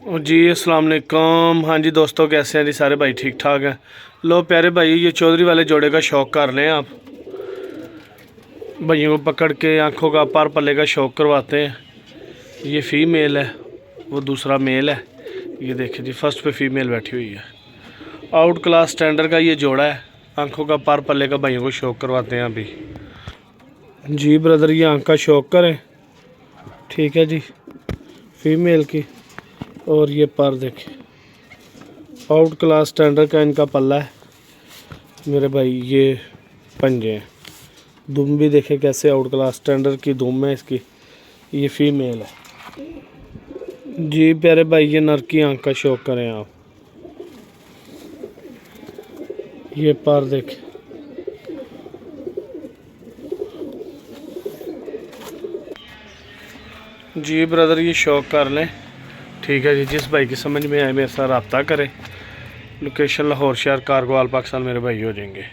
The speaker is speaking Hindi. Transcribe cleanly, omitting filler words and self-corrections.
जी अस्सलाम वालेकुम। हाँ जी दोस्तों, कैसे हैं जी सारे भाई? ठीक ठाक हैं। लो प्यारे भाई, ये चौधरी वाले जोड़े का शौक़ कर लें आप। भाइयों को पकड़ के आंखों का पार पल्ले का शौक़ करवाते हैं। ये फ़ीमेल है, वो दूसरा मेल है। ये देखिए जी, फर्स्ट पे फीमेल बैठी हुई है। आउट क्लास स्टैंडर्ड का ये जोड़ा है। आंखों का पार पल्ले का भाइयों को शौक़ करवाते हैं अभी। जी ब्रदर, ये आंख का शौक़ करें, ठीक है जी, फीमेल की। और ये पर देखें, आउट क्लास स्टैंडर्ड का इनका पल्ला है मेरे भाई। ये पंजे हैं। दुम भी देखे कैसे आउट क्लास स्टैंडर्ड की दुम है इसकी। ये फीमेल है जी प्यारे भाई। ये नर की आंख का शौक़ करें आप। ये पर देखें, जी ब्रदर, ये शौक़ कर लें, ठीक है जी। जिस भाई की समझ में आए मेरे साथ रब्ता करें। लोकेशन लाहौर शहर, कारगोवाल, पाकिस्तान मेरे भाई हो जाएंगे।